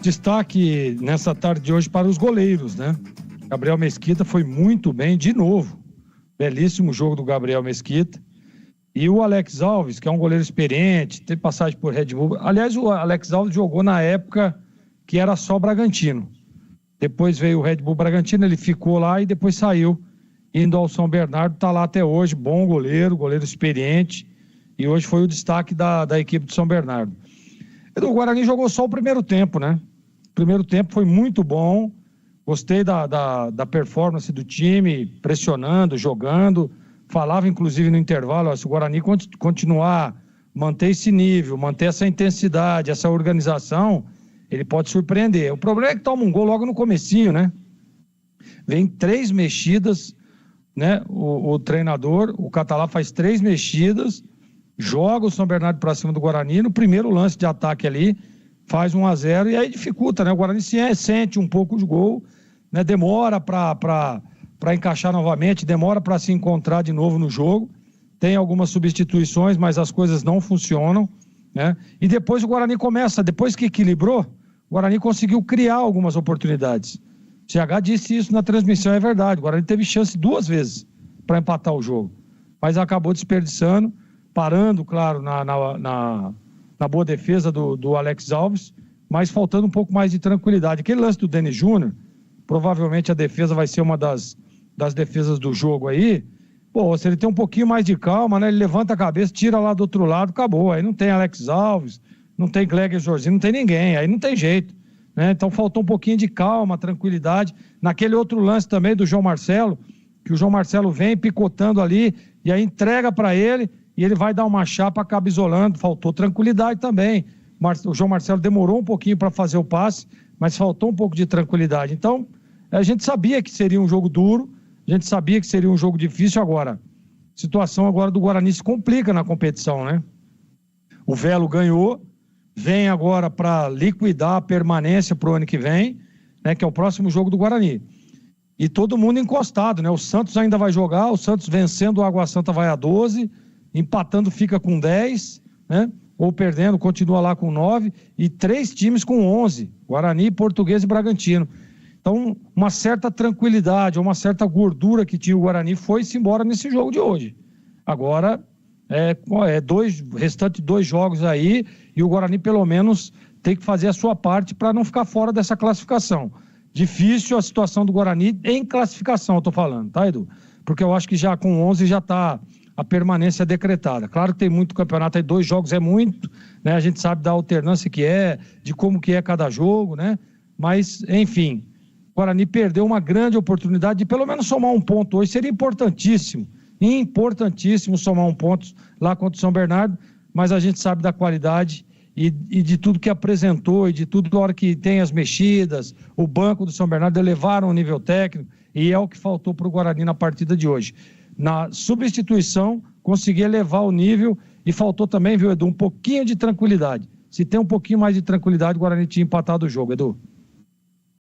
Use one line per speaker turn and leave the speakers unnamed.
Destaque nessa tarde de hoje para os goleiros, né? Gabriel Mesquita foi muito bem de novo. Belíssimo jogo do Gabriel Mesquita. E o Alex Alves, que é um goleiro experiente, tem passagem por Red Bull. Aliás, o Alex Alves jogou na época que era só Bragantino. Depois veio o Red Bull Bragantino, ele ficou lá e depois saiu, indo ao São Bernardo. Está lá até hoje, bom goleiro experiente. E hoje foi o destaque da equipe do São Bernardo. O Guarani jogou só o primeiro tempo, né? O primeiro tempo foi muito bom. Gostei da performance do time, pressionando, jogando. Falava, inclusive, no intervalo, se o Guarani continuar, manter esse nível, manter essa intensidade, essa organização, ele pode surpreender. O problema é que toma um gol logo no comecinho, né? Vem 3 mexidas, né? O treinador, o Catalá, faz 3 mexidas, joga o São Bernardo para cima do Guarani, no primeiro lance de ataque ali, faz 1-0 e aí dificulta, né? O Guarani sente um pouco de gol, né? Demora para encaixar novamente, demora para se encontrar de novo no jogo, tem algumas substituições, mas as coisas não funcionam, né? E depois o Guarani começa, depois que equilibrou, o Guarani conseguiu criar algumas oportunidades. O CH disse isso na transmissão, é verdade, o Guarani teve chance 2 vezes para empatar o jogo, mas acabou desperdiçando, parando, claro, na boa defesa do Alex Alves, mas faltando um pouco mais de tranquilidade. Aquele lance do Denis Júnior, provavelmente a defesa vai ser uma das defesas do jogo aí. Pô, se ele tem um pouquinho mais de calma, né? Ele levanta a cabeça, tira lá do outro lado, acabou. Aí não tem Alex Alves, não tem Gleger Jorginho, não tem ninguém, aí não tem jeito, né? Então faltou um pouquinho de calma, tranquilidade. Naquele outro lance também do João Marcelo, que o João Marcelo vem picotando ali, e aí entrega para ele, e ele vai dar uma chapa, acaba isolando. Faltou tranquilidade também. O João Marcelo demorou um pouquinho para fazer o passe, mas faltou um pouco de tranquilidade. Então, a gente sabia que seria um jogo duro, a gente sabia que seria um jogo difícil. Agora, a situação agora do Guarani se complica na competição, né? O Velo ganhou, vem agora para liquidar a permanência para o ano que vem, né, que é o próximo jogo do Guarani. E todo mundo encostado, né? O Santos ainda vai jogar, o Santos vencendo o Água Santa vai a 12, empatando fica com 10, né? Ou perdendo, continua lá com 9, e 3 times com 11, Guarani, Português e Bragantino. Então, uma certa tranquilidade, uma certa gordura que tinha o Guarani foi-se embora nesse jogo de hoje. Agora, restante 2 jogos aí, e o Guarani pelo menos tem que fazer a sua parte para não ficar fora dessa classificação. Difícil a situação do Guarani em classificação, eu tô falando, tá, Edu? Porque eu acho que já com 11 já está a permanência decretada. Claro que tem muito campeonato, aí 2 jogos é muito, né? A gente sabe da alternância que é, de como que é cada jogo, né? Mas, enfim, o Guarani perdeu uma grande oportunidade de pelo menos somar um ponto hoje. Seria importantíssimo somar um ponto lá contra o São Bernardo, mas a gente sabe da qualidade e de tudo que apresentou, e de tudo, na hora que tem as mexidas, o banco do São Bernardo elevaram o nível técnico, e é o que faltou para o Guarani na partida de hoje. Na substituição, conseguir elevar o nível, e faltou também, viu, Edu, um pouquinho de tranquilidade. Se tem um pouquinho mais de tranquilidade, o Guarani tinha empatado o jogo, Edu.